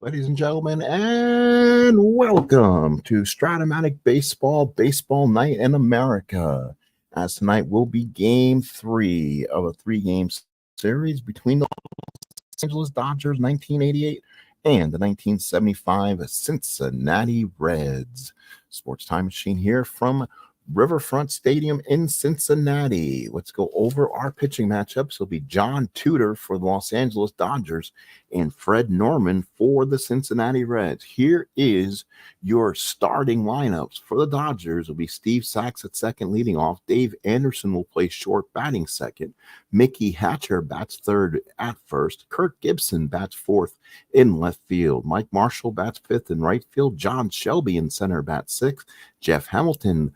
Ladies and gentlemen, and welcome to Stratomatic Baseball Night in America. As tonight will be game 3 of a 3-game series between the Los Angeles Dodgers 1988 and the 1975 Cincinnati Reds. Sports Time Machine here from Riverfront Stadium in Cincinnati. Let's go over our pitching matchups. It'll be John Tudor for the Los Angeles Dodgers and Fred Norman for the Cincinnati Reds. Here is your starting lineups. For the Dodgers, it'll be Steve Sax at second leading off. Dave Anderson will play short batting second. Mickey Hatcher bats third at first. Kirk Gibson bats fourth in left field. Mike Marshall bats fifth in right field. John Shelby in center bats sixth. Jeff Hamilton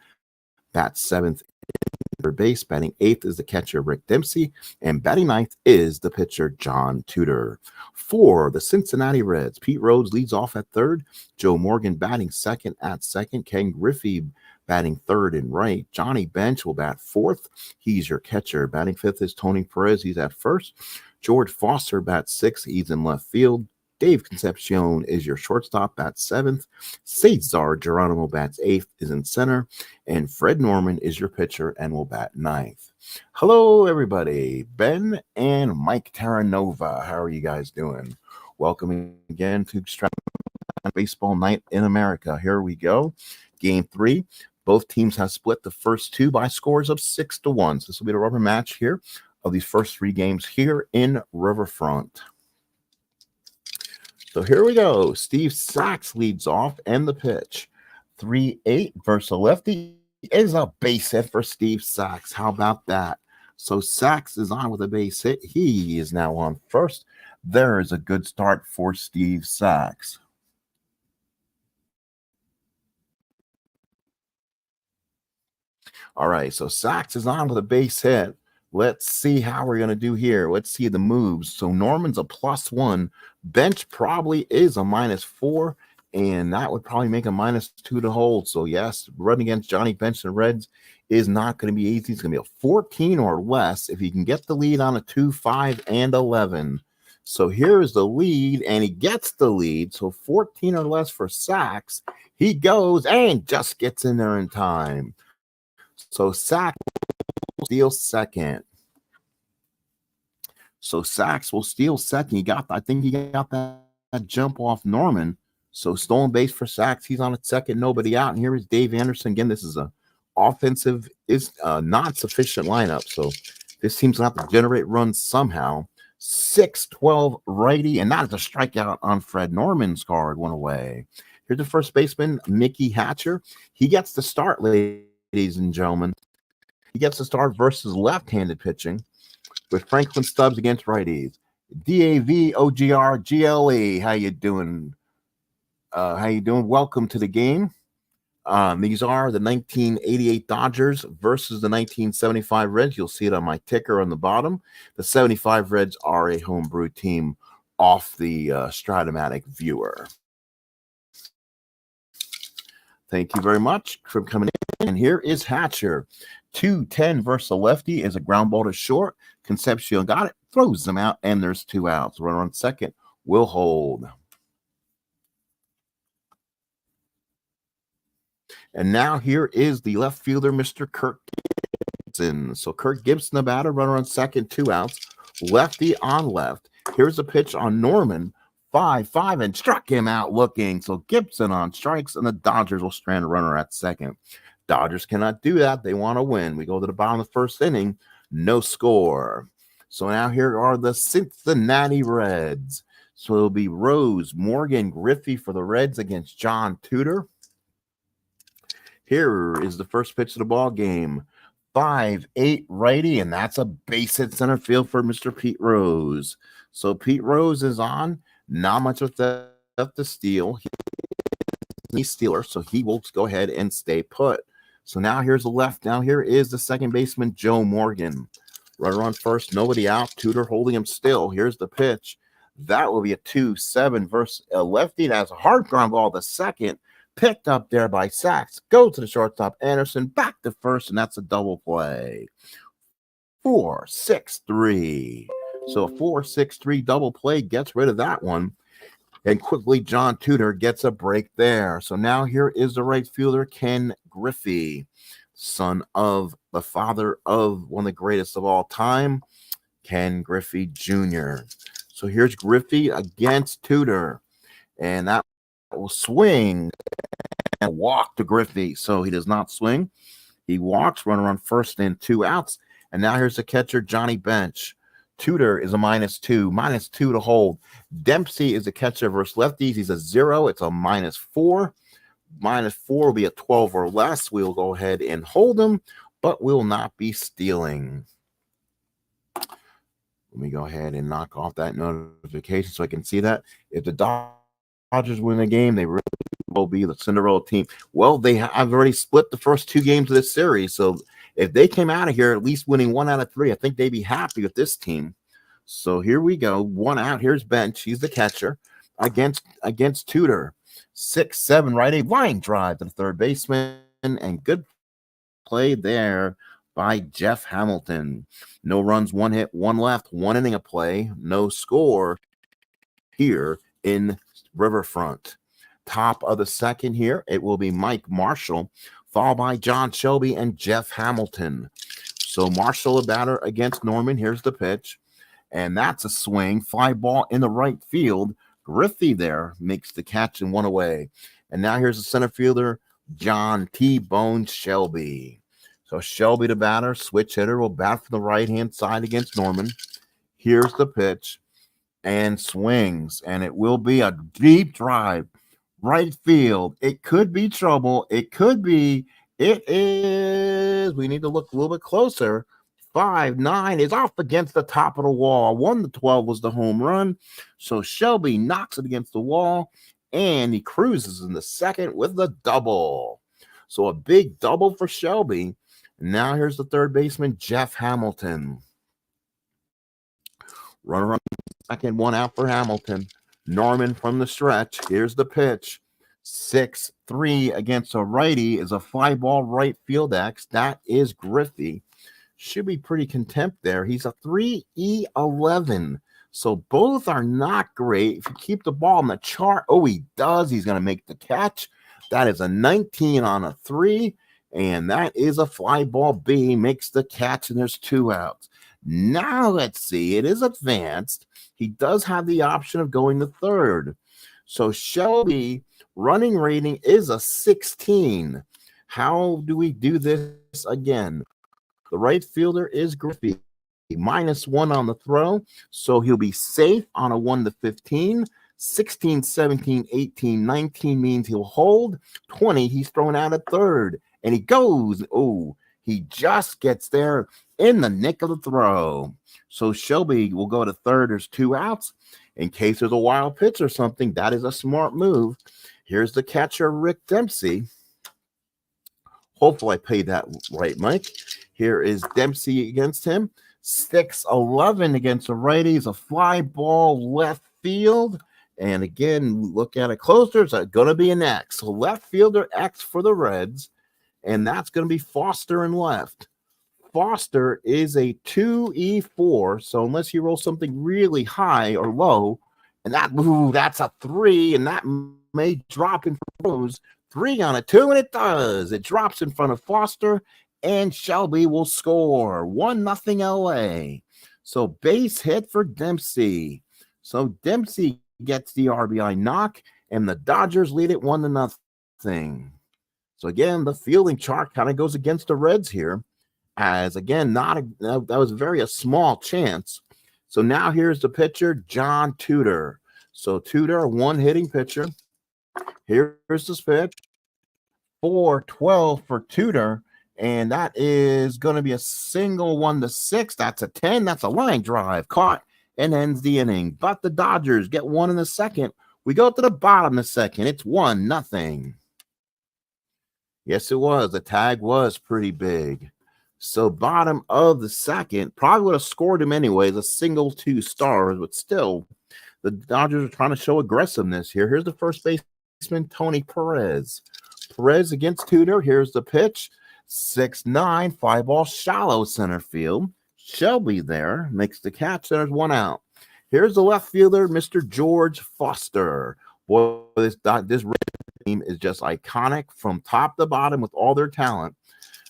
bats seventh in third base. Batting eighth is the catcher Rick Dempsey, and batting ninth is the pitcher John Tudor. For the Cincinnati Reds, Pete Rose leads off at third. Joe Morgan batting second at second. Ken Griffey batting third and right. Johnny Bench will bat fourth. He's your catcher. Batting fifth is Tony Perez. He's at first. George Foster bats sixth. He's in left field. Dave Concepcion is your shortstop, bats seventh. Cesar Geronimo bats eighth, is in center. And Fred Norman is your pitcher and will bat ninth. Hello, everybody. Ben and Mike Terranova. How are you guys doing? Welcome again to Baseball Night in America. Here we go. Game 3. Both teams have split the first two by scores of 6-1. So this will be the rubber match here of these first 3 games here in Riverfront. So here we go. Steve Sax leads off and the pitch. 3-8 versus a lefty is a base hit for Steve Sax. How about that? So Sax is on with a base hit. He is now on first. There is a good start for Steve Sax. All right, so Sax is on with a base hit. Let's see how we're going to do here. Let's see the moves. So Norman's a +1. Bench probably is a -4, and that would probably make a -2 to hold. So, yes, running against Johnny Bench and Reds is not going to be easy. It's going to be a 14 or less if he can get the lead on a 2, 5, and 11. So here is the lead, and he gets the lead. So 14 or less for Sax. He goes and just gets in there in time. So Sax will steal second. So Sax will steal second. I think he got that jump off Norman. So stolen base for Sax. He's on at second, nobody out. And here is Dave Anderson. Again, this is a offensive, not sufficient lineup. So this team's going to have to generate runs somehow. 6-12 righty, and that is a strikeout on Fred Norman's card. Went away. Here's the first baseman, Mickey Hatcher. He gets the start, ladies and gentlemen. He gets the start versus left-handed pitching with Franklin Stubbs against righties. DAVOGRGLE. How you doing? Welcome to the game. These are the 1988 Dodgers versus the 1975 Reds. You'll see it on my ticker on the bottom. The 75 Reds are a homebrew team off the Stratomatic viewer. Thank you very much for coming in. And here is Hatcher. 2-10 versus a lefty is a ground ball to short. Concepcion got it, throws them out, and there's 2 outs. Runner on second will hold. And now here is the left fielder, Mr. Kirk Gibson. So Kirk Gibson, the batter, runner on second, 2 outs. Lefty on left. Here's a pitch on Norman. 5-5 and struck him out looking. So Gibson on strikes, and the Dodgers will strand a runner at second. Dodgers cannot do that. They want to win. We go to the bottom of the first inning. No score. So now here are the Cincinnati Reds. So it'll be Rose, Morgan, Griffey for the Reds against John Tudor. Here is the first pitch of the ball game. 5-8 righty, and that's a base hit center field for Mr. Pete Rose. So Pete Rose is on. Not much of that to steal. He's stealer, so he will go ahead and stay put. So now here's the left. Now here is the second baseman, Joe Morgan. Runner on first, nobody out. Tudor holding him still. Here's the pitch. That will be a 2-7 versus a lefty. That has a hard ground ball to second. Picked up there by Sax. Go to the shortstop, Anderson. Back to first, and that's a double play. 4-6-3. So a 4-6-3 double play gets rid of that one. And quickly, John Tudor gets a break there. So now here is the right fielder, Ken Griffey, son of the father of one of the greatest of all time, Ken Griffey Jr. So here's Griffey against Tudor. And that will swing and walk to Griffey. So he does not swing. He walks, runner on first and 2 outs. And now here's the catcher, Johnny Bench. Tudor is a -2 to hold. Dempsey is a catcher versus lefties. He's a 0. It's a -4. -4 will be a 12 or less. We'll go ahead and hold him, but we'll not be stealing. Let me go ahead and knock off that notification so I can see that. If the Dodgers win the game, they really will be the Cinderella team. Well, I've already split the first 2 games of this series, so if they came out of here at least winning 1 out of 3, I think they'd be happy with this team. So here we go. 1 out. Here's Bench. He's the catcher against Tudor. 6-7 righty line drive to the third baseman, and good play there by Jeff Hamilton. No runs, 1 hit, 1 left, 1 inning of play, no score here in Riverfront. Top of the second here, it will be Mike Marshall, followed by John Shelby and Jeff Hamilton. So Marshall, a batter against Norman. Here's the pitch, and that's a swing. Fly ball in the right field. Griffey there makes the catch and 1 away. And now here's the center fielder, John T-Bone Shelby. So Shelby, the batter, switch hitter, will bat from the right-hand side against Norman. Here's the pitch, and swings, and it will be a deep drive. Right field. It could be trouble. It could be. It is. We need to look a little bit closer. 5-9 is off against the top of the wall. 1-12 was the home run. So Shelby knocks it against the wall, and he cruises in the second with the double. So a big double for Shelby. Now here's the third baseman, Jeff Hamilton. Runner on second, 1 out for Hamilton. Norman from the stretch. Here's the pitch. 6-3 against a righty is a fly ball right field X. That is Griffey. Should be pretty content there. He's a 3-11. So both are not great. If you keep the ball on the chart, oh, he does. He's going to make the catch. That is a 19 on a 3. And that is a fly ball B. He makes the catch, and there's 2 outs. Now let's see. It is advanced. He does have the option of going to third. So Shelby running rating is a 16. How do we do this again? The right fielder is Griffey. -1 on the throw. So he'll be safe on a 1-15. 16, 17, 18, 19 means he'll hold. 20, he's thrown out at third. And he goes. Oh, he just gets there in the nick of the throw. So Shelby will go to third. There's 2 outs. In case there's a wild pitch or something, that is a smart move. Here's the catcher, Rick Dempsey. Hopefully I paid that right, Mike. Here is Dempsey against him. 6-11 against the righties. A fly ball left field. And again, look at it closer. It's going to be an X. So left fielder X for the Reds. And that's going to be Foster in left. Foster is a 2E4, so unless you roll something really high or low, and that's a 3, and that may drop in throws. 3 on a 2, and it does. It drops in front of Foster, and Shelby will score. 1-0 LA. So base hit for Dempsey. So Dempsey gets the RBI knock, and the Dodgers lead it 1-0. So again, the fielding chart kind of goes against the Reds here, as again, that was a small chance. So now here's the pitcher, John Tudor. So Tudor, a 1-hitting pitcher. Here's this pitch. 4-12 for Tudor, and that is going to be a single 1-6. That's a 10. That's a line drive caught and ends the inning. But the Dodgers get 1 in the second. We go to the bottom of the second. It's 1-0. Yes, it was. The tag was pretty big. So bottom of the second, probably would have scored him anyways, a single 2 stars, but still, the Dodgers are trying to show aggressiveness here. Here's the first baseman, Tony Perez. Perez against Tudor. Here's the pitch. 6-9, fly ball, shallow center field. Shelby there makes the catch. There's 1 out. Here's the left fielder, Mr. George Foster. Boy, this Red team is just iconic from top to bottom with all their talent.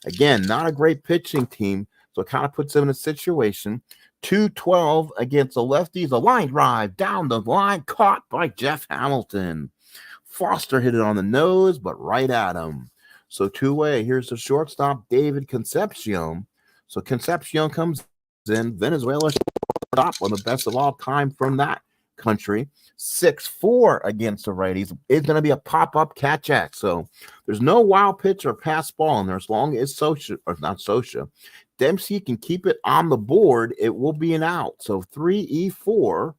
Again, not a great pitching team, so it kind of puts them in a situation. 2-12 against the lefties. A line drive down the line, caught by Jeff Hamilton. Foster hit it on the nose, but right at him. So 2-away. Here's the shortstop, David Concepcion. So Concepcion comes in. Venezuela shortstop, one of the best of all time from that country. 6-4 against the righties. It's going to be a pop-up catch-act. So there's no wild pitch or pass ball in there as long as Dempsey can keep it on the board. It will be an out. So 3-4,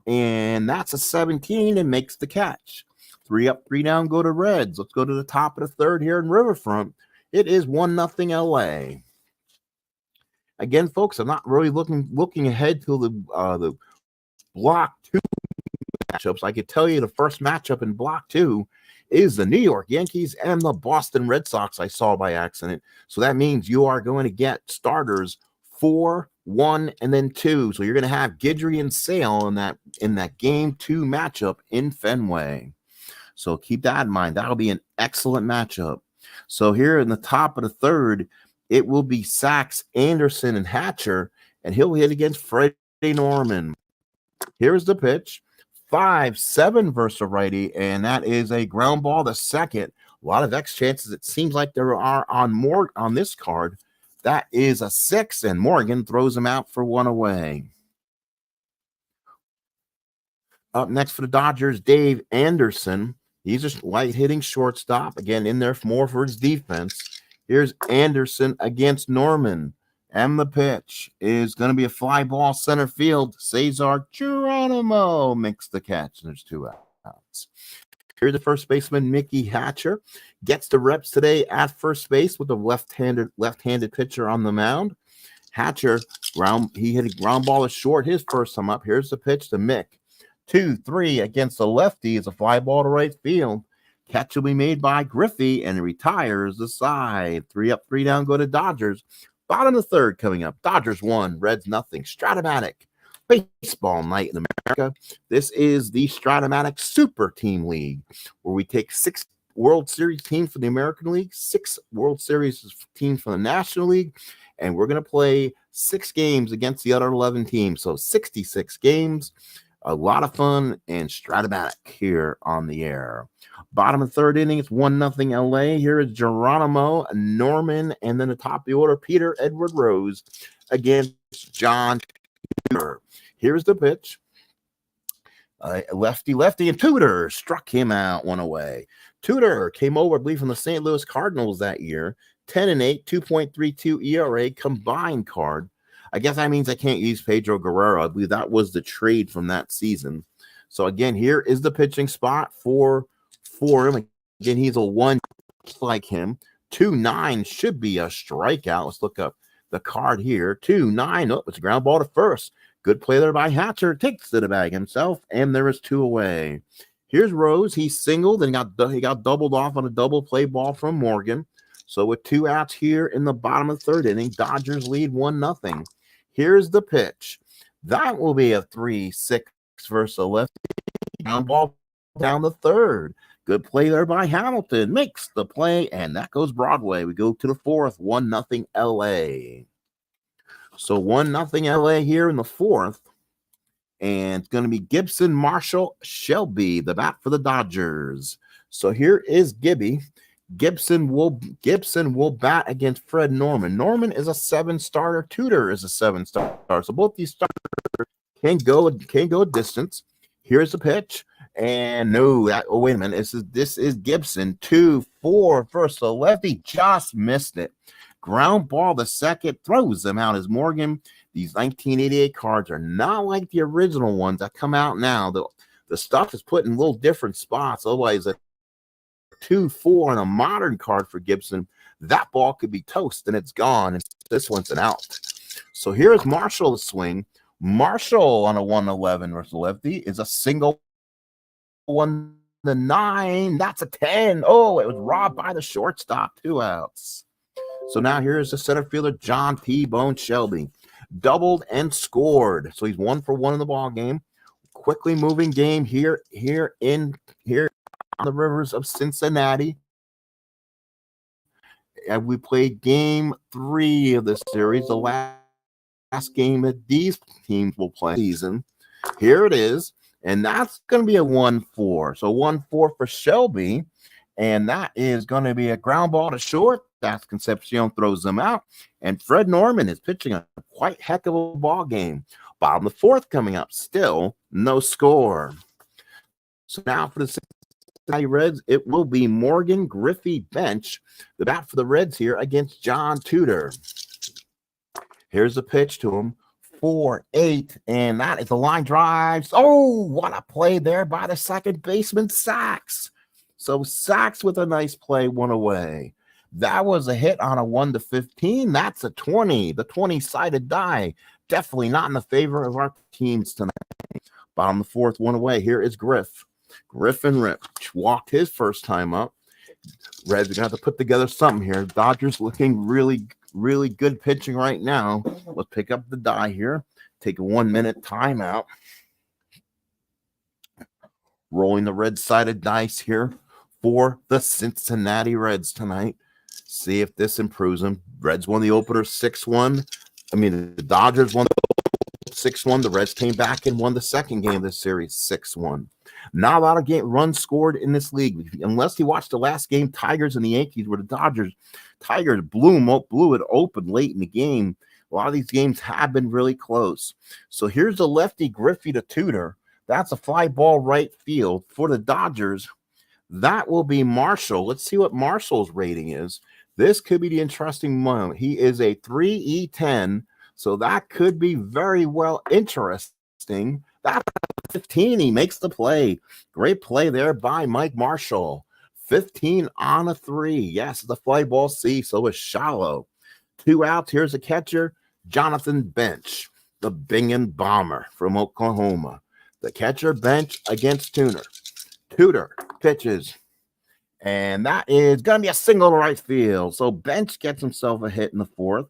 and that's a 17 and makes the catch. 3 up, 3 down, go to Reds. Let's go to the top of the third here in Riverfront. It is 1-0 LA. Again, folks, I'm not really looking ahead to the Block 2 matchups. I could tell you the first matchup in Block 2 is the New York Yankees and the Boston Red Sox. I saw by accident. So that means you are going to get starters 4, 1, and then 2. So you're going to have Guidry and Sale in that Game 2 matchup in Fenway. So keep that in mind. That'll be an excellent matchup. So here in the top of the third, it will be Sachs, Anderson, and Hatcher, and he'll hit against Freddie Norman. Here's the pitch. 5-7 versus a righty, and that is a ground ball to second. A lot of X chances. It seems like there are on this card. That is a 6, and Morgan throws him out for 1 away. Up next for the Dodgers, Dave Anderson. He's a light-hitting shortstop. Again, in there more for his defense. Here's Anderson against Norman. And the pitch is going to be a fly ball center field. Cesar Geronimo makes the catch, and there's 2 outs. Here's the first baseman, Mickey Hatcher. Gets the reps today at first base with a left-handed pitcher on the mound. Hatcher, he hit a ground ball short his first time up. Here's the pitch to Mick. 2-3 against the lefty is a fly ball to right field. Catch will be made by Griffey, and retires the side. 3 up, 3 down, go to Dodgers. Bottom of the third coming up. Dodgers 1, Reds nothing. Stratomatic baseball night in America. This is the Stratomatic Super Team League, where we take 6 World Series teams from the American League, 6 World Series teams from the National League, and we're going to play 6 games against the other 11 teams. So 66 games. A lot of fun and Stratomatic here on the air. Bottom of the third inning, it's 1-0 LA. Here is Geronimo, Norman, and then the top of the order, Peter Edward Rose against John Tudor. Here's the pitch. Lefty, and Tudor struck him out 1 away. Tudor came over, I believe, from the St. Louis Cardinals that year. 10-8, 2.32 ERA combined card. I guess that means I can't use Pedro Guerrero. I believe that was the trade from that season. So again, here is the pitching spot for him. Again, he's a 1 like him. 2-9 should be a strikeout. Let's look up the card here. 2-9. Oh, it's a ground ball to first. Good play there by Hatcher. Takes to the bag himself, and there is 2 away. Here's Rose. He singled and he got doubled off on a double play ball from Morgan. So with 2 outs here in the bottom of the third inning, Dodgers lead 1-0. Here's the pitch. That will be a 3-6 versus a lefty. Ground ball down the third. Good play there by Hamilton. Makes the play, and that goes Broadway. We go to the fourth, 1-0 LA. So 1-0 LA here in the fourth. And it's going to be Gibson, Marshall, Shelby, the bat for the Dodgers. So here is Gibby. Gibson will bat against Fred Norman. Norman is a 7-starter. Tudor is a 7-starter. So both these starters can go distance. Here's the pitch. And no, wait a minute. This is Gibson. 2-4 versus the lefty. Just missed it. Ground ball the second. Throws them out as Morgan. These 1988 cards are not like the original ones that come out now. The stuff is put in little different spots. Otherwise, 2-4 on a modern card for Gibson, that ball could be toast and it's gone. And this one's an out. So here's Marshall to swing. Marshall on a 1-11 versus lefty is a single 1-9. That's a 10. Oh, it was robbed by the shortstop. 2 outs. So now here's the center fielder, John T-Bone Shelby. Doubled and scored. So he's 1 for 1 in the ball game. quickly moving game here on the rivers of Cincinnati. And we played game 3 of the series, the last game that these teams will play season. Here it is, and that's going to be a 1-4. So 1-4 for Shelby, and that is going to be a ground ball to short. That's Concepcion throws them out, and Fred Norman is pitching a quite heck of a ball game. Bottom of the 4th coming up, still no score. So now for the Cincinnati Reds, it will be Morgan Griffey bench, the bat for the Reds here against John Tudor. Here's the pitch to him. 4-8, and that is a line drive. Oh, what a play there by the second baseman, Sachs. So Sachs with a nice play, one away. That was a hit on a 1-15. That's a 20, the 20-sided die. Definitely not in the favor of our teams tonight. Bottom of the 4th, one away. Here is Griff. Griffin walked his first time up. Reds are going to have to put together something here. Dodgers looking really good pitching right now. Let's pick up the die here. Take a 1-minute timeout. Rolling the red-sided dice here for the Cincinnati Reds tonight. See if this improves them. Reds won the opener 6-1. The Dodgers won the 6-1. The Reds came back and won the second game of this series 6-1. Not a lot of runs scored in this league. Unless you watch the last game, Tigers and the Yankees, where the Tigers blew it open late in the game. A lot of these games have been really close. So here's the lefty Griffey to Tudor. That's a fly ball right field. For the Dodgers, that will be Marshall. Let's see what Marshall's rating is. This could be the interesting moment. He is a 3E10, so that could be very well interesting. That's 15. He makes the play. Great play there by Mike Marshall. 15 on a 3. Yes, the fly ball C, so it's shallow. 2 outs. Here's a catcher, Jonathan Bench, the Bingen Bomber from Oklahoma. The catcher bench against Tudor. Tudor pitches, and that is going to be a single to right field. So Bench gets himself a hit in the 4th.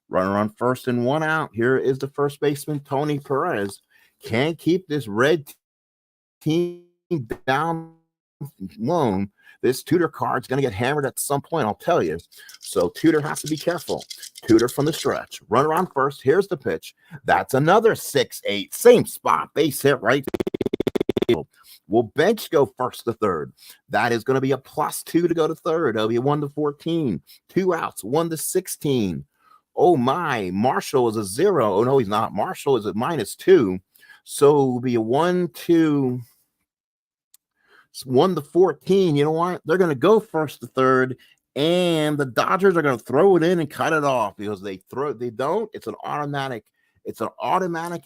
Runner on first and 1 out. Here is the first baseman, Tony Perez. Can't keep this red team down alone. This Tudor card's going to get hammered at some point, I'll tell you. So Tudor has to be careful. Tudor from the stretch. Runner on first. Here's the pitch. That's another 6-8. Same spot. Base hit right field. Will Bench go first to third? That is going to be a +2 to go to third. It'll be a 1-14. 2 outs. 1-16. Oh my. Marshall is a 0. Oh no, he's not. Marshall is a -2. So it'll be a 1-14. You know what? They're going to go first to third, and the Dodgers are going to throw it in and cut it off because they don't. It's an automatic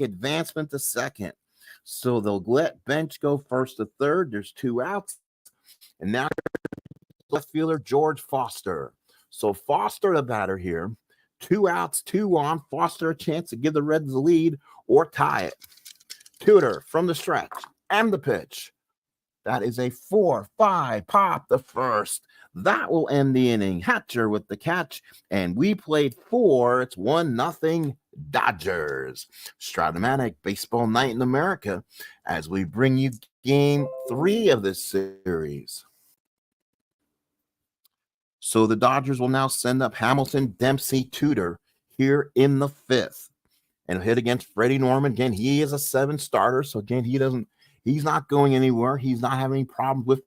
advancement to second. So they'll let Bench go first to third. There's 2 outs, and now left fielder George Foster. So Foster, the batter here. 2 outs, 2 on. Foster a chance to give the Reds the lead or tie it. Tudor from the stretch and the pitch. That is a 4-5 pop the first. That will end the inning. Hatcher with the catch, and we played 4. It's 1-0 Dodgers. Stratomatic Baseball Night in America as we bring you game 3 of this series. So the Dodgers will now send up Hamilton, Dempsey, Tudor here in the 5th. And hit against Freddie Norman. Again, he is a 7 starter, so again, he's not going anywhere. He's not having any problems with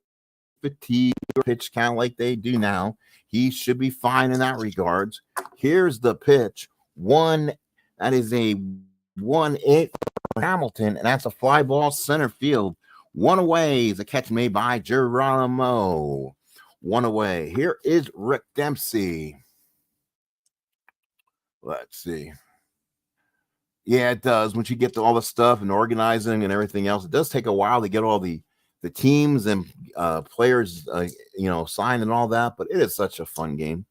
fatigue or pitch count like they do now. He should be fine in that regards. Here's the pitch. That is a 1-8 for Hamilton, and that's a fly ball center field. 1 away is a catch made by Geronimo. 1 away. Here is Rick Dempsey. Let's see. Yeah, it does. Once you get to all the stuff and organizing and everything else, it does take a while to get all the teams and players, signed and all that. But it is such a fun game.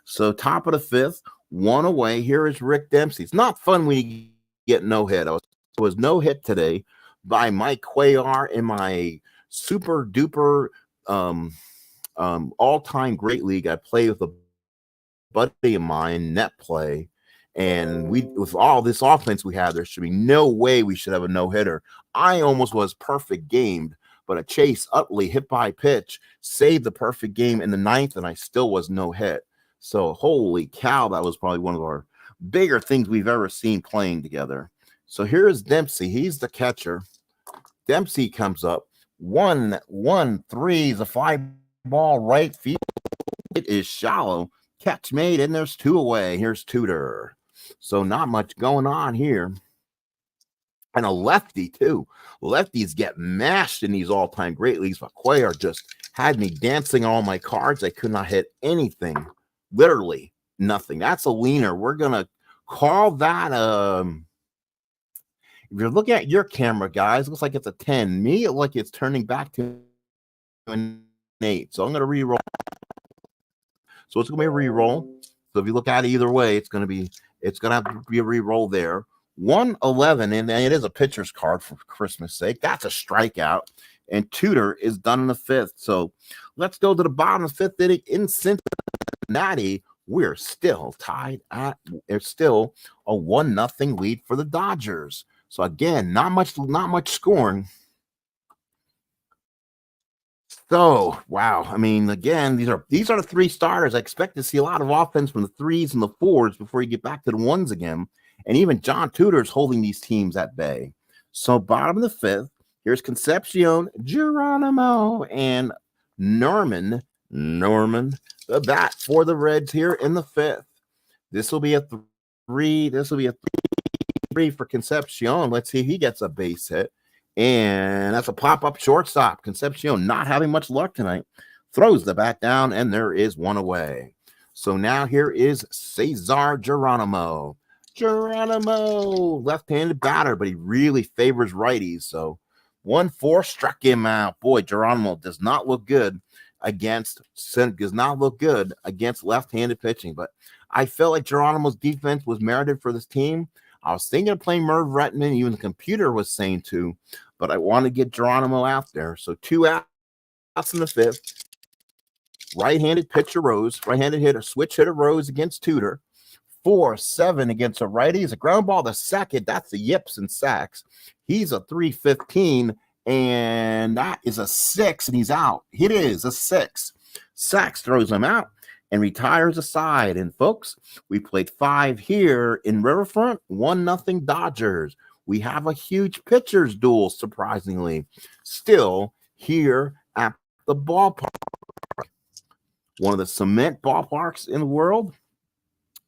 So top of the 5th, 1 away. Here is Rick Dempsey. It's not fun when you get no hit. It was no hit today by Mike Cuellar in my super duper all-time great league. I play with a buddy of mine, net play. And with all this offense we have, there should be no way we should have a no-hitter. I almost was perfect gamed, but a Chase Utley hit by pitch saved the perfect game in the ninth, and I still was no hit. So holy cow, that was probably one of our bigger things we've ever seen playing together. So here's Dempsey. He's the catcher. Dempsey comes up. 1-1-3 is a fly ball right field. It is shallow. Catch made, and there's 2 away. Here's Tudor. So not much going on here. And a lefty, too. Lefties get mashed in these all-time great leagues, but Cuellar just had me dancing on all my cards. I could not hit anything. Literally nothing. That's a leaner. We're going to call that if you're looking at your camera, guys, it looks like it's a 10. Me, it looks like it's turning back to an 8. So I'm going to re-roll. So it's going to be a re-roll. So if you look at it either way, it's going to have to be a re-roll there. 1-11, and it is a pitcher's card for Christmas sake. That's a strikeout. And Tudor is done in the 5th. So let's go to the bottom of the 5th inning in Cincinnati. We're still tied at, there's still a 1-0 lead for the Dodgers. So again, not much scoring. So wow, I mean, again, these are the 3 starters. I expect to see a lot of offense from the 3s and the 4s before you get back to the 1s again. And even John Tudor is holding these teams at bay. So bottom of the 5th, here's Concepcion, Geronimo, and Norman, the bat for the Reds here in the 5th. This will be a 3. This will be a 3 for Concepcion. Let's see if he gets a base hit. And that's a pop-up shortstop. Concepcion not having much luck tonight. Throws the bat down, and there is 1 away. So now here is Cesar Geronimo. Left-handed batter, but he really favors righties. So 1-4 struck him out. Boy, Geronimo does not look good against left-handed pitching. But I felt like Geronimo's defense was merited for this team. I was thinking of playing Merv Retman. Even the computer was saying to, but I want to get Geronimo out there. So 2 outs in the 5th. Right-handed pitcher Rose. Right-handed hitter, switch hitter Rose against Tudor. 4-7 against a righty. Is a ground ball to second. That's the yips and sacks. He's a 3-15, and that is a 6, and he's out. It is a 6. Sacks throws him out and retires aside. And folks, we played 5 here in Riverfront, 1-0 Dodgers. We have a huge pitchers duel, surprisingly, still here at the ballpark. One of the cement ballparks in the world.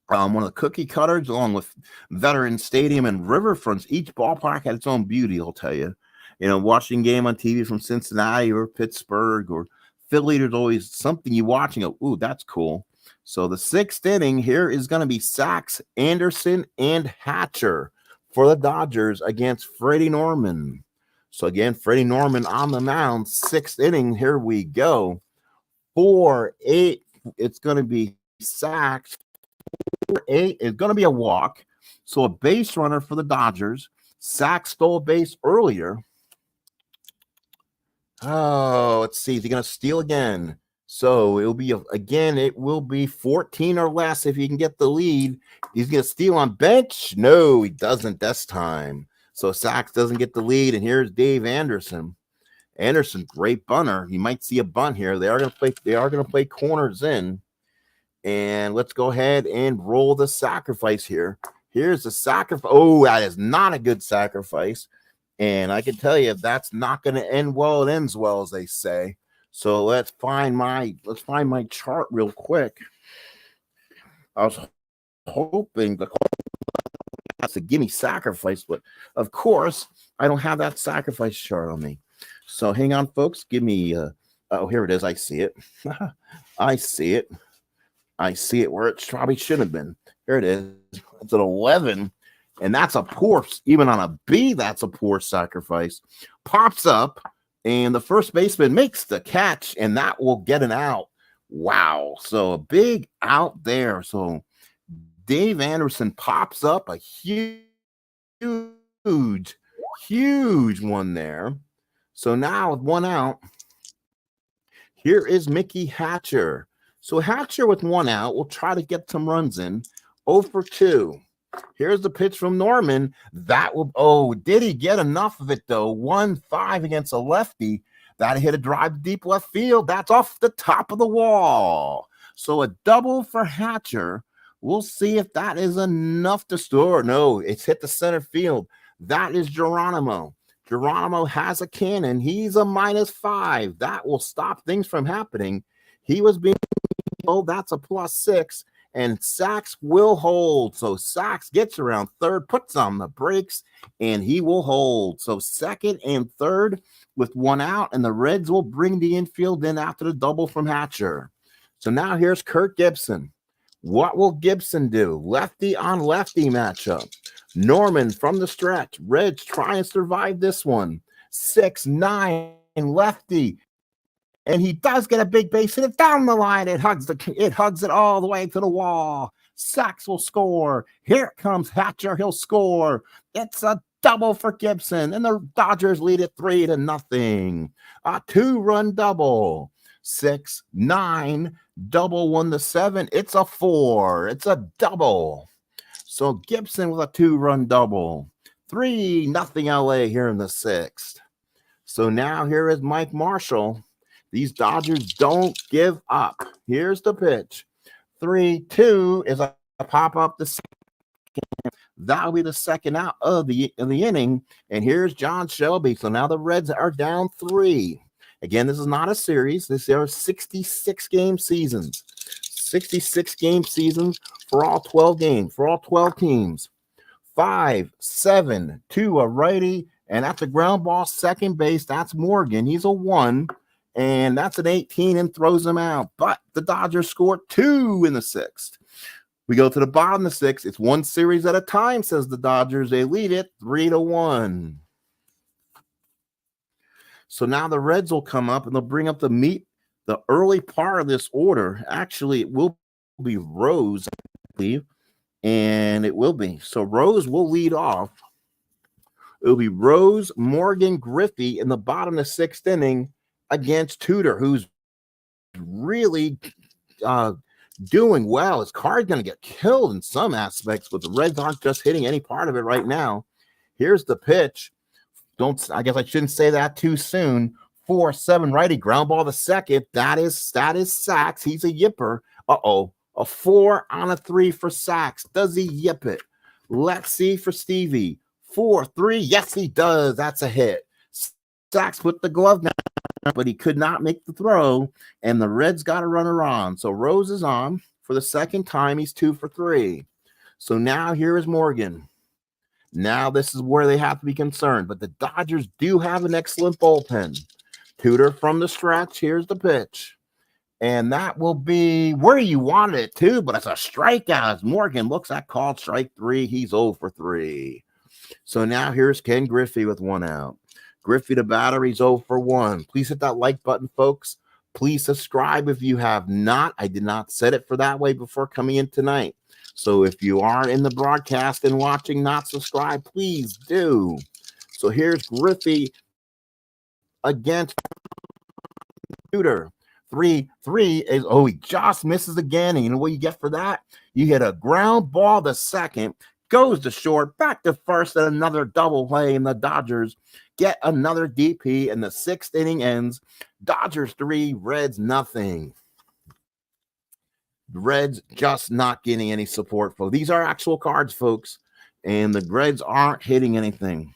One of the cookie cutters, along with Veterans Stadium and Riverfronts. Each ballpark had its own beauty, I'll tell you. You know, watching game on TV from Cincinnati or Pittsburgh or Philly, there's always something you watch and go, ooh, that's cool. So the 6th inning here is going to be Sachs, Anderson, and Hatcher for the Dodgers against Freddie Norman. So again, Freddie Norman on the mound. 6th inning, here we go. 4-8, it's going to be Sachs. 4-8 is going to be a walk. So a base runner for the Dodgers. Sachs stole a base earlier. Oh, let's see. Is he going to steal again? So it will be 14 or less if he can get the lead. He's going to steal on bench. No, he doesn't this time. So Sachs doesn't get the lead. And here's Dave Anderson. Anderson, great bunter. You might see a bunt here. They are going to play corners in. And let's go ahead and roll the sacrifice here. Here's the sacrifice. Oh, that is not a good sacrifice. And I can tell you that's not going to end well. It ends well, as they say. So let's find my chart real quick. I was hoping that's a gimme sacrifice, but of course I don't have that sacrifice chart on me. So hang on, folks. Give me oh, here it is. I see it. I see it where it probably should have been. Here it is. It's an 11. And that's a poor, even on a B, that's a poor sacrifice. Pops up, and the first baseman makes the catch, and that will get an out. Wow. So a big out there. So Dave Anderson pops up a huge one there. So now with 1 out, here is Mickey Hatcher. So Hatcher with 1 out will try to get some runs in. 0 for 2. Here's the pitch from Norman. That will, oh, did he get enough of it though? 1-5 against a lefty. That hit a drive to deep left field. That's off the top of the wall. So a double for Hatcher. We'll see if that is enough to score. No, it's hit the center field. That is Geronimo. Geronimo has a cannon. He's a -5. That will stop things from happening. He was being told that's a +6. And Sachs will hold. So Sachs gets around third, puts on the brakes, and he will hold. So second and third with one out, and the Reds will bring the infield in after the double from Hatcher. So now here's Kirk Gibson. What will Gibson do? Lefty on lefty matchup. Norman from the stretch. Reds try and survive this one. 6-9 lefty. And he does get a big base hit down the line. It hugs it all the way to the wall. Sachs will score. Here comes Hatcher. He'll score. It's a double for Gibson, and the Dodgers lead it 3-0. A 2-run double. 6-9 double 1-7. It's a 4. It's a double. So Gibson with a 2-run double. 3-0 LA here in the 6th. So now here is Mike Marshall. These Dodgers don't give up. Here's the pitch. 3-2 is a pop up the second. That'll be the second out of the inning. And here's John Shelby. So now the Reds are down 3. Again, this is not a series. This are 66-game seasons. 66-game seasons for all 12 games, for all 12 teams. 5-7 to a righty, and that's a ground ball second base. That's Morgan. He's a 1. And that's an 18 and throws him out. But the Dodgers scored 2 in the 6th. We go to the bottom of the 6th. It's one series at a time, says the Dodgers. They lead it 3-1. So now the Reds will come up and they'll bring up the early part of this order. Actually, it will be Rose, I believe. And it will be. So Rose will lead off. It'll be Rose, Morgan, Griffey in the bottom of the 6th inning against Tudor, who's really doing well. His card's going to get killed in some aspects, but the Reds aren't just hitting any part of it right now. Here's the pitch. I guess I shouldn't say that too soon. 4-7 righty, ground ball the second. That is Sachs. He's a yipper. A 4 on a 3 for Sachs. Does he yip it? Let's see for Stevie. 4-3. Yes, he does. That's a hit. Sachs put the glove down, but he could not make the throw, and the Reds got a runner on. So Rose is on for the second time. He's 2 for 3. So now here is Morgan. Now this is where they have to be concerned, but the Dodgers do have an excellent bullpen. Tudor from the stretch. Here's the pitch. And that will be where you wanted it to, but it's a strikeout as Morgan looks at called strike 3. He's 0 for 3. So now here's Ken Griffey with 1 out. Griffey the batter, he's 0 for 1. Please hit that like button, folks. Please subscribe if you have not. I did not set it for that way before coming in tonight. So if you are in the broadcast and watching, not subscribed, please do. So here's Griffey against Tudor. 3-3 is, he just misses again. And you know what you get for that? You hit a ground ball the second, goes to short, back to first, and another double play, and the Dodgers get another DP, and the 6th inning ends. Dodgers 3, Reds nothing. Reds just not getting any support, folks. These are actual cards, folks, and the Reds aren't hitting anything.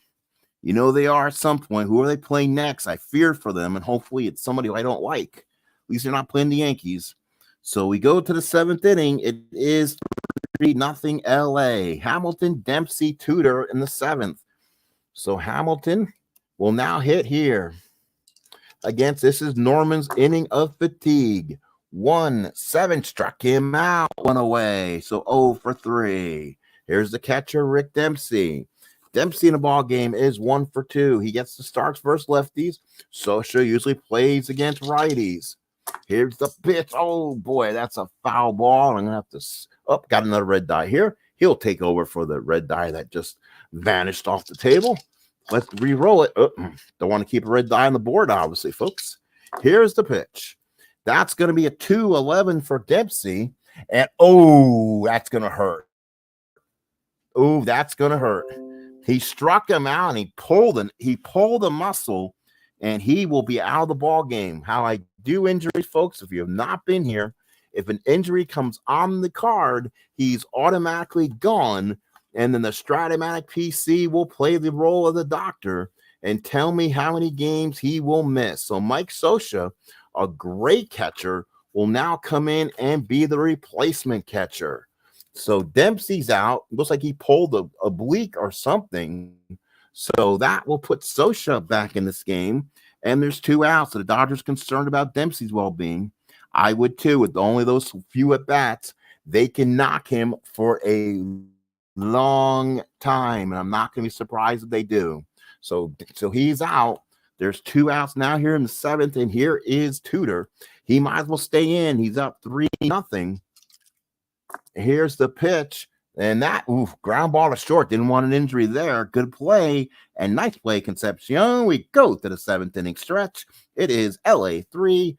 You know they are at some point. Who are they playing next? I fear for them, and hopefully it's somebody I don't like. At least they're not playing the Yankees. So we go to the 7th inning. It is 3-0 LA. Hamilton, Dempsey, Tudor in the 7th. So Hamilton will now hit here against, this is Norman's inning of fatigue. 1-7 struck him out, 1 away. So 0 for 3. Here's the catcher, Rick Dempsey. Dempsey in the ball game is 1 for 2. He gets the starts versus lefties. Sosha usually plays against righties. Here's the pitch. Oh boy, that's a foul ball. I'm gonna have to. Got another red die here. He'll take over for the red die that just vanished off the table. Let's re-roll it. Don't want to keep a red die on the board, obviously, folks. Here's the pitch. That's going to be a 2-11 for Dempsey. And, that's going to hurt. Oh, that's gonna hurt. He struck him out and he pulled a muscle, and he will be out of the ball game. How I do injuries, folks, if you have not been here, if an injury comes on the card, he's automatically gone. And then the Stratomatic PC will play the role of the doctor and tell me how many games he will miss. So Mike Scioscia, a great catcher, will now come in and be the replacement catcher. So Dempsey's out. Looks like he pulled a oblique or something. So that will put Scioscia back in this game. And there's 2 outs. So the Dodgers concerned about Dempsey's well-being. I would too, with only those few at bats. They can knock him for a long time, and I'm not going to be surprised if they do. So he's out. There's 2 outs now here in the 7th, and here is Tudor. He might as well stay in. He's up 3-0. Here's the pitch, and that ground ball to short. Didn't want an injury there. Good play and nice play, Concepcion. We go to the 7th inning stretch. It is LA 3.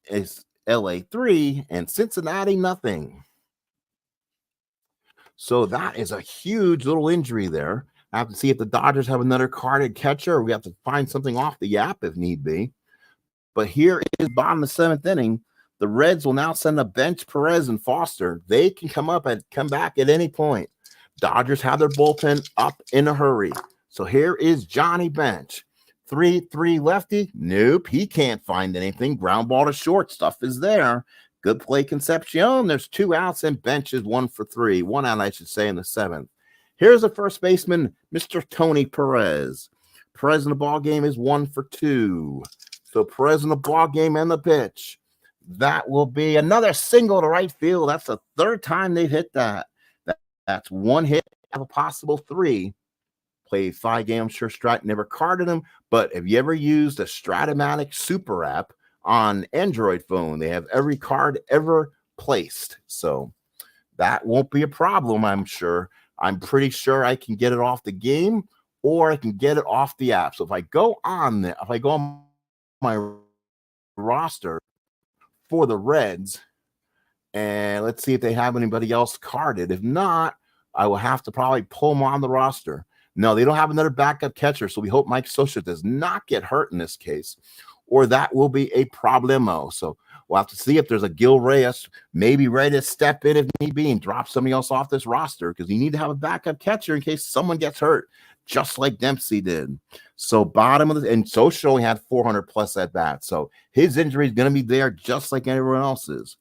It's LA 3 and Cincinnati nothing. So that is a huge little injury there. I have to see if the Dodgers have another carded catcher, or we have to find something off the yap if need be. But here is bottom of the 7th inning. The Reds will now send a bench Perez and Foster. They can come back at any point. Dodgers have their bullpen up in a hurry. So here is Johnny Bench. 3-3 lefty. Nope, he can't find anything. Ground ball to short. Stuff is there. Good play, Concepcion. There's 2 outs and Bench is 1 for 3. 1 out, I should say, in the 7th. Here's the first baseman, Mr. Tony Perez. Perez in the ball game is 1 for 2. So Perez in the ball game and the pitch. That will be another single to right field. That's the 3rd time they've hit that. That's 1 hit out of a possible 3. Played 5 games. I'm sure Strat never carded him. But have you ever used a Stratomatic Super app on Android phone? They have every card ever placed. So that won't be a problem, I'm sure. I'm pretty sure I can get it off the game, or I can get it off the app. So if I go on my roster for the Reds, and let's see if they have anybody else carded. If not, I will have to probably pull them on the roster. No, they don't have another backup catcher, so we hope Mike Scioscia does not get hurt in this case, or that will be a problemo. So we'll have to see if there's a Gil Reyes maybe ready to step in if need be and drop somebody else off this roster, because you need to have a backup catcher in case someone gets hurt, just like Dempsey did. So bottom of and Scioscia only had 400 plus at bat, so his injury is going to be there just like everyone else's.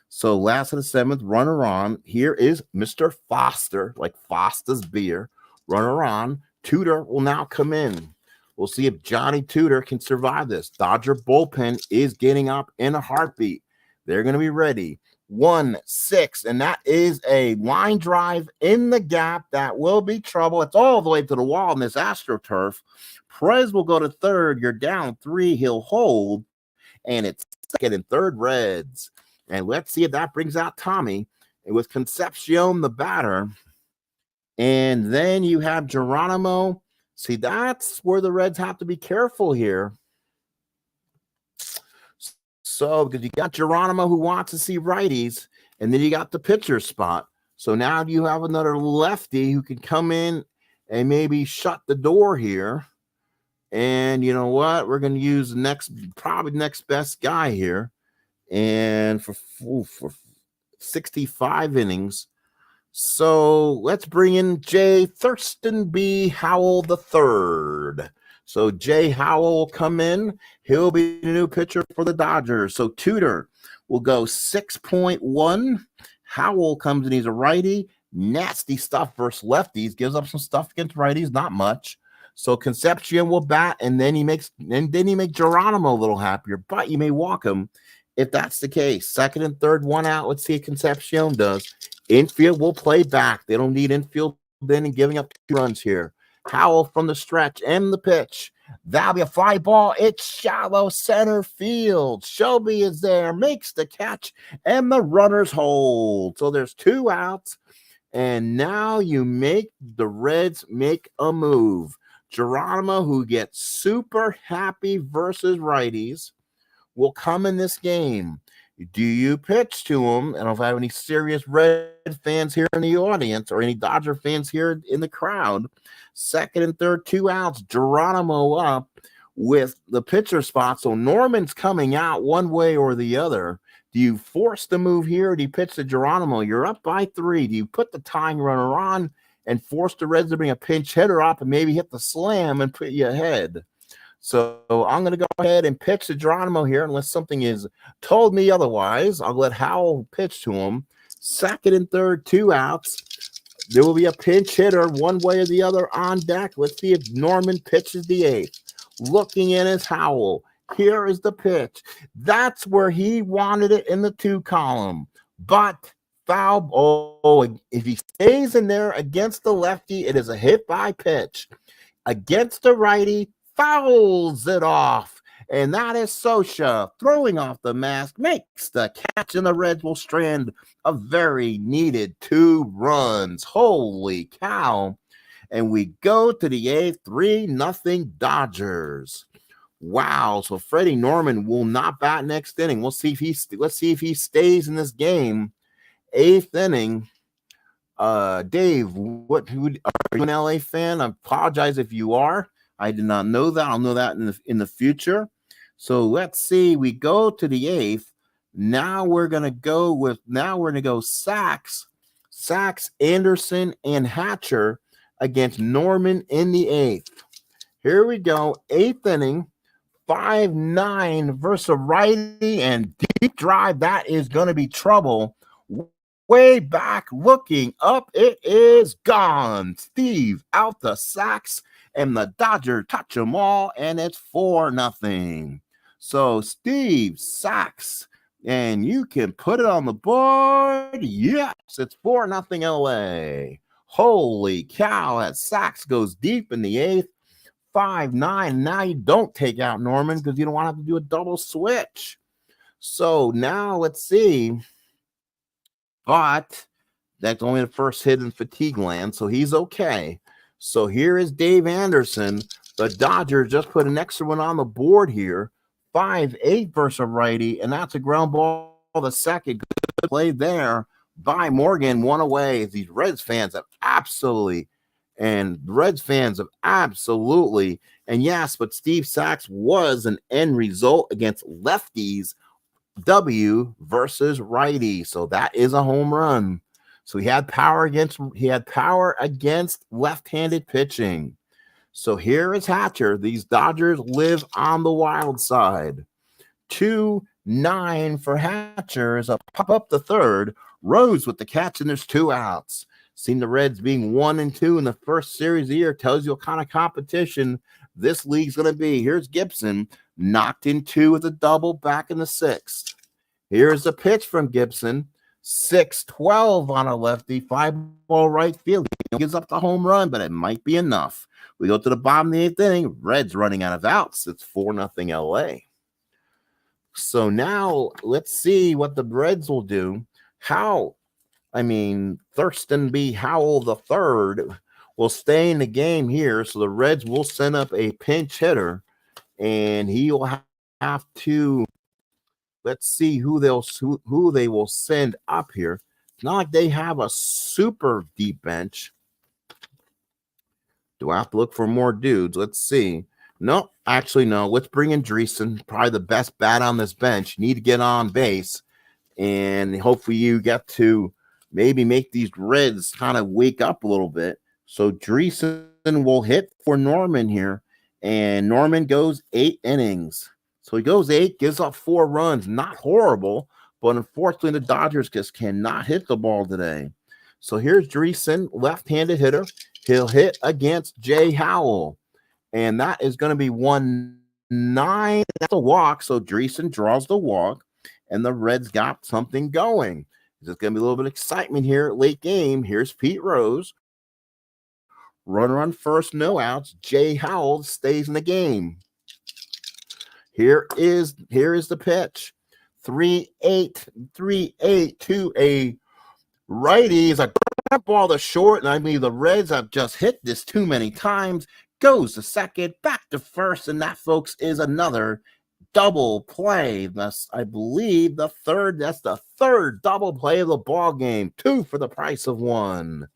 So last of the 7th, runner on. Here is Mr. Foster, like Foster's beer. Runner on. Tudor will now come in. We'll see if Johnny Tudor can survive this. Dodger bullpen is getting up in a heartbeat. They're going to be ready. 1-6, and that is a line drive in the gap. That will be trouble. It's all the way to the wall in this AstroTurf. Perez will go to 3rd. You're down 3. He'll hold, and it's 2nd and 3rd Reds. And let's see if that brings out Tommy. It was Concepcion, the batter. And then you have Geronimo. See, that's where the Reds have to be careful here. So, because you got Geronimo who wants to see righties, and then you got the pitcher spot. So now you have another lefty who can come in and maybe shut the door here. And you know what? We're going to use probably next best guy here. And for 65 innings. So let's bring in Jay Thurston B. Howell III. So Jay Howell will come in. He'll be the new pitcher for the Dodgers. So Tudor will go 6.1. Howell comes in. He's a righty. Nasty stuff versus lefties. Gives up some stuff against righties. Not much. So Concepcion will bat, and then he makes Geronimo a little happier. But you may walk him if that's the case. 2nd and 3rd, 1 out. Let's see what Concepcion does. Infield will play back. They don't need infield then and giving up 2 runs here. Howell from the stretch and the pitch. That'll be a fly ball. It's shallow center field. Shelby is there, makes the catch, and the runners hold. So there's 2 outs, and now the Reds make a move. Geronimo, who gets super happy versus righties, will come in this game. Do you pitch to him? And if I have any serious Red fans here in the audience or any Dodger fans here in the crowd, second and third, 2 outs, Geronimo up with the pitcher spot. So Norman's coming out one way or the other. Do you force the move here or do you pitch to Geronimo? You're up by 3. Do you put the tying runner on and force the Reds to bring a pinch hitter up and maybe hit the slam and put you ahead? So I'm going to go ahead and pitch to Geronimo here unless something is told me otherwise. I'll let Howell pitch to him. Second and third, 2 outs. There will be a pinch hitter one way or the other on deck. Let's see if Norman pitches the 8th. Looking in is Howell. Here is the pitch. That's where he wanted it in the 2 column. But foul. Oh, if he stays in there against the lefty, it is a hit by pitch. Against the righty, fouls it off. And that is Sosha throwing off the mask, makes the catch, and the Reds will strand a very needed 2 runs. Holy cow. And we go to the 8th, 3-0 Dodgers. Wow. So Freddie Norman will not bat next inning. Let's see if he stays in this game. 8th inning. Dave, are you an LA fan? I apologize if you are. I did not know that. I'll know that in the future. So let's see. We go to the 8th. Now we're gonna go Sachs, Anderson, and Hatcher against Norman in the 8th. Here we go. 8th inning. 5-9 versus a righty and deep drive. That is going to be trouble. Way back, looking up, it is gone. Steve out the sacks, and the Dodgers touch them all, and it's 4-0. So Steve sacks, and you can put it on the board. Yes, it's 4-0 LA. Holy cow, that Sachs goes deep in the 8th. 5-9. Now you don't take out Norman because you don't want to have to do a double switch. So now let's see. But that's only the first hit in fatigue land, so he's okay. So here is Dave Anderson. The Dodgers just put an extra one on the board here. 5-8 versus a righty, and that's a ground ball. The second good play there by Morgan. One away. These Reds fans have absolutely. And and yes, but Steve Sachs was an end result against lefties, W versus righty. So that is a home run. So he had power against left-handed pitching. So here is Hatcher. These Dodgers live on the wild side. 2-9 for Hatcher as a pop up the third. Rose with the catch, and there's 2 outs. Seen the Reds being 1-2 in the first series of the year tells you what kind of competition this league's going to be. Here's Gibson, knocked in 2 with a double back in the 6th. Here's the pitch from Gibson, 6-12 on a lefty, 5-ball right field. He gives up the home run, but it might be enough. We go to the bottom of the 8th inning. Reds running out of outs. It's 4-0 LA. So now let's see what the Reds will do. Thurston B. Howell III will stay in the game here. So the Reds will send up a pinch hitter, and he will have to, let's see who they will send up here. It's not like they have a super deep bench. Do I have to look for more dudes? Let's see. No, actually, no. Let's bring in Dreesen, probably the best bat on this bench. You need to get on base, and hopefully you get to maybe make these Reds kind of wake up a little bit. So Dreesen will hit for Norman here, and Norman goes 8 innings. So he goes 8, gives up 4 runs. Not horrible, but unfortunately the Dodgers just cannot hit the ball today. So here's Dreesen, left-handed hitter. He'll hit against Jay Howell, and that is going to be 1-9. That's a walk, so Dreesen draws the walk, and the Reds got something going. There's going to be a little bit of excitement here late game. Here's Pete Rose. Runner on first, no outs. Jay Howell stays in the game. Here is the pitch. 3-8 to a righty. Is a ball to short, and the Reds have just hit this too many times. Goes to second, back to first, and that, folks, is another double play. That's, I believe, the third. That's the third double play of the ball game. 2 for the price of 1.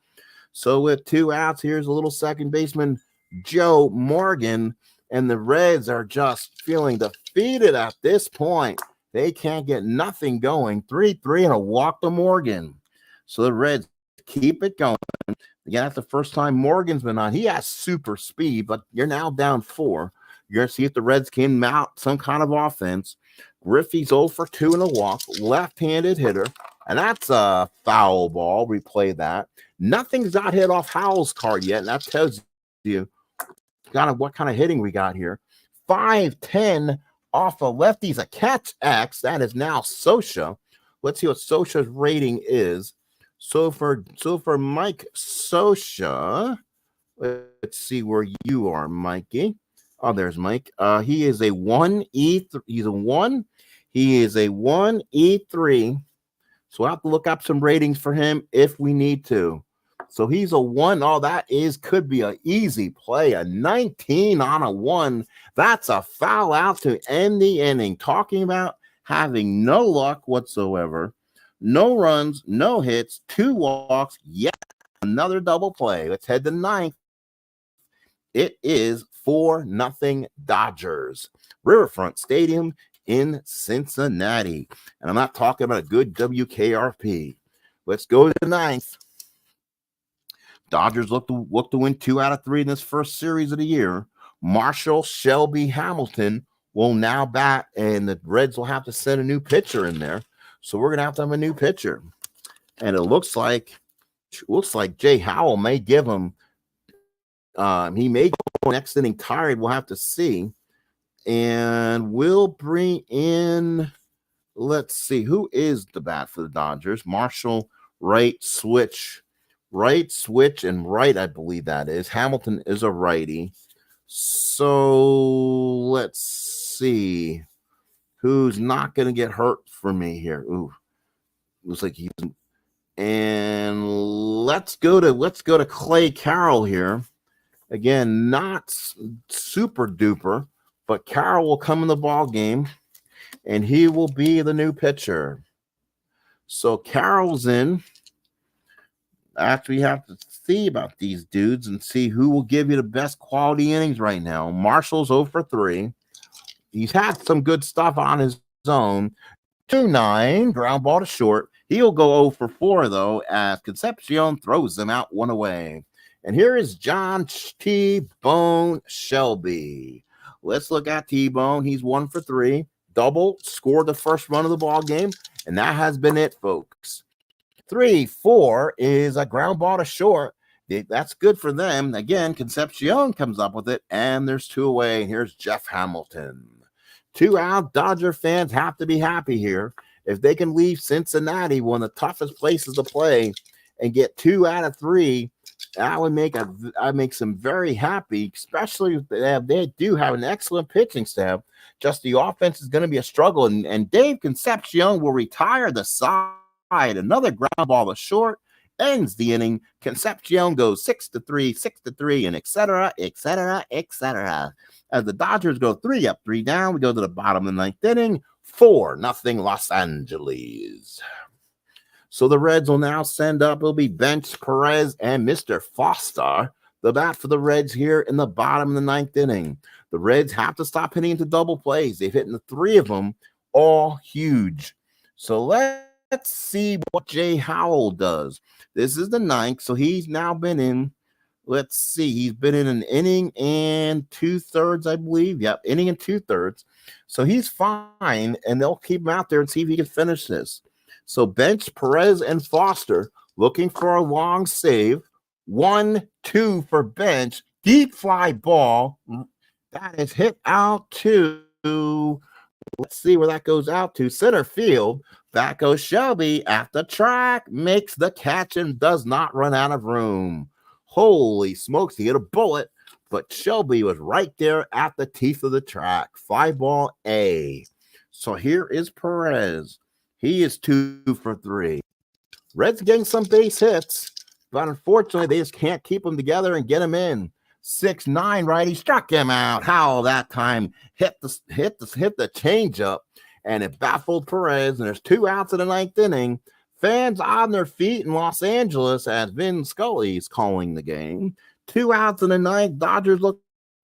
So with 2 outs, here's a little second baseman, Joe Morgan, and the Reds are just feeling defeated at this point. They can't get nothing going. 3-3 and a walk to Morgan. So the Reds keep it going. Again, that's the first time Morgan's been on. He has super speed, but you're now down 4. You're going to see if the Reds can mount some kind of offense. Griffey's 0 for 2 and a walk, left-handed hitter, and that's a foul ball. Replay that. Nothing's got hit off Howell's card yet, and that tells you kind of what kind of hitting we got here. 5-10 off a lefty's a catch X. That is now Sosha. Let's see what Sosha's rating is. So for Mike Sosha, let's see where you are, Mikey. Oh, there's Mike. He is a 1E3. He's a 1. He is a 1E3. So we'll have to look up some ratings for him if we need to. So he's a 1. Oh, that could be an easy play. A 19 on a 1. That's a foul out to end the inning. Talking about having no luck whatsoever. No runs, no hits, 2 walks, yet another double play. Let's head to 9th. It is 4-0 Dodgers. Riverfront Stadium in Cincinnati. And I'm not talking about a good WKRP. Let's go to the 9th. Dodgers look to win 2 out of 3 in this first series of the year. Marshall Shelby Hamilton will now bat, and the Reds will have to send a new pitcher in there. So we're going to have a new pitcher. And it looks like Jay Howell may give him he may go next inning tired. We'll have to see. And we'll bring in, let's see, who is the bat for the Dodgers? Marshall, right switch, and right, I believe that is. Hamilton is a righty. So let's see who's not going to get hurt for me here. Ooh, looks like he's. And let's go to Clay Carroll here. Again, not super duper, but Carroll will come in the ball game, and he will be the new pitcher. So Carroll's in. After we have to see about these dudes and see who will give you the best quality innings right now. Marshall's 0 for 3. He's had some good stuff on his own. 2-9, ground ball to short. He'll go 0 for 4, though, as Concepcion throws them out 1 away. And here is John T-Bone Shelby. Let's look at T-Bone. He's 1 for 3. Double, scored the first run of the ball game, and that has been it, folks. 3-4 is a ground ball to short. That's good for them. Again, Concepcion comes up with it, and there's 2 away. And here's Jeff Hamilton. 2 out. Dodger fans have to be happy here. If they can leave Cincinnati, one of the toughest places to play, and get 2 out of 3, that would make them very happy, especially if they do have an excellent pitching staff. Just the offense is going to be a struggle, and Dave Concepcion will retire the side. Another ground ball to short ends the inning. Concepcion goes 6-3, 6-3, and et cetera, et cetera, et cetera. As the Dodgers go 3 up, 3 down, we go to the bottom of the 9th inning. 4-0 Los Angeles. So the Reds will now send up. It'll be Bench, Perez, and Mr. Foster, the bat for the Reds here in the bottom of the 9th inning. The Reds have to stop hitting into double plays. They've hit in 3 of them, all huge. So let's see what Jay Howell does. This is the 9th, so he's now been in. Let's see. He's been in an inning and 2/3, I believe. Yep, inning and 2/3. So he's fine, and they'll keep him out there and see if he can finish this. So Bench, Perez, and Foster looking for a long save. 1-2 for Bench. Deep fly ball. That is hit out to, let's see where that goes out to. Center field. Back goes Shelby at the track. Makes the catch and does not run out of room. Holy smokes, he hit a bullet. But Shelby was right there at the teeth of the track. Fly ball A. So here is Perez. He is 2 for 3. Reds getting some base hits, but unfortunately, they just can't keep them together and get them in. 6'9" righty struck him out. Howell that time hit the changeup, and it baffled Perez. And there's 2 outs in the 9th inning. Fans on their feet in Los Angeles as Vin Scully is calling the game. 2 outs in the 9th. Dodgers look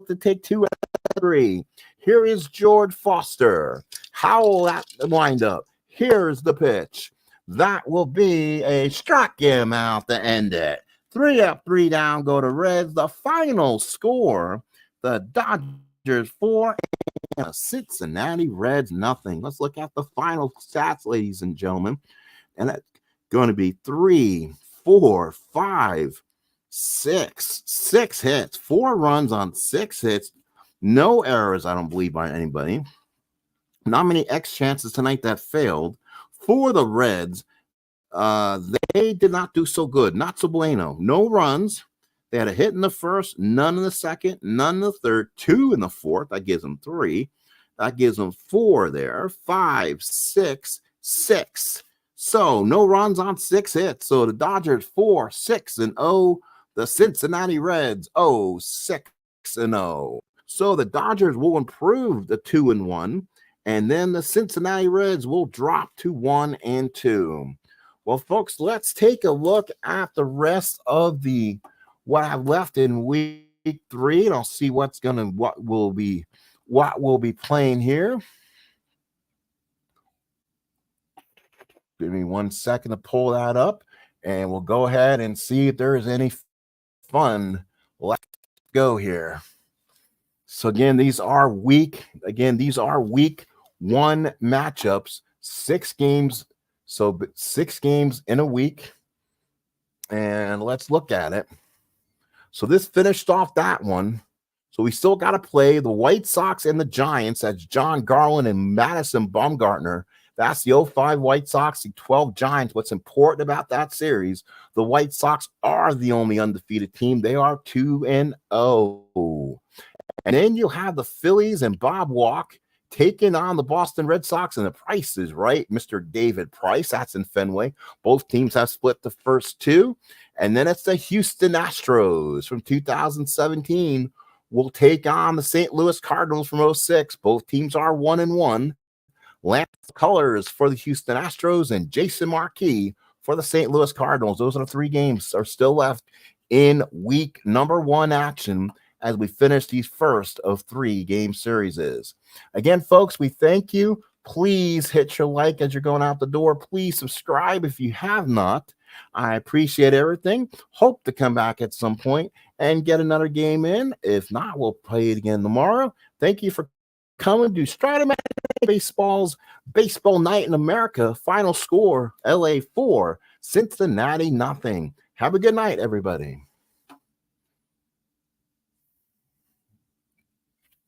to take 2 out of 3. Here is George Foster. Howell at the windup. Here's the pitch. That will be a struck him out to end it. 3 up, 3 down, go to Reds. The final score, the Dodgers 4 and the Cincinnati Reds nothing. Let's look at the final stats, ladies and gentlemen. And that's going to be 3, 4, 5, 6. 6 hits, 4 runs on 6 hits. No errors, I don't believe, by anybody. Not many X chances tonight that failed. For the Reds, they did not do so good. Not so bueno. No runs. They had a hit in the first, none in the second, none in the third, 2 in the fourth. That gives them 3. That gives them 4 there. 5, 6, 6. So no runs on 6 hits. So the Dodgers 4, 6, and 0. The Cincinnati Reds 0, 6, and 0. So the Dodgers will improve the 2 and 1. And then the Cincinnati Reds will drop to 1 and 2. Well, folks, let's take a look at the rest of what I've left in week 3, and I'll see what will be playing here. Give me 1 second to pull that up, and we'll go ahead and see if there is any fun. Let's go here. So again, these are week 1 matchups, 6 games. So 6 games in a week. And let's look at it. So this finished off that one. So we still got to play the White Sox and the Giants. That's John Garland and Madison Bumgarner. That's the 05 White Sox, the 12 Giants. What's important about that series, the White Sox are the only undefeated team. They are 2 and 0. And then you have the Phillies and Bob Walk taking on the Boston Red Sox, and the Price is right, Mr. David Price. That's in Fenway. Both teams have split the first 2. And then it's the Houston Astros from 2017 will take on the St. Louis Cardinals from 06. Both teams are 1 and 1. Lance Colors for the Houston Astros and Jason Marquis for the St. Louis Cardinals. Those are the 3 games are still left in week number 1 action as we finish these first of 3 game series. Again, folks, we thank you. Please hit your like as you're going out the door. Please subscribe if you have not. I appreciate everything. Hope to come back at some point and get another game in. If not, we'll play it again tomorrow. Thank you for coming to Stratomatic Baseball's Baseball Night in America. Final score, LA 4, Cincinnati nothing. Have a good night, everybody.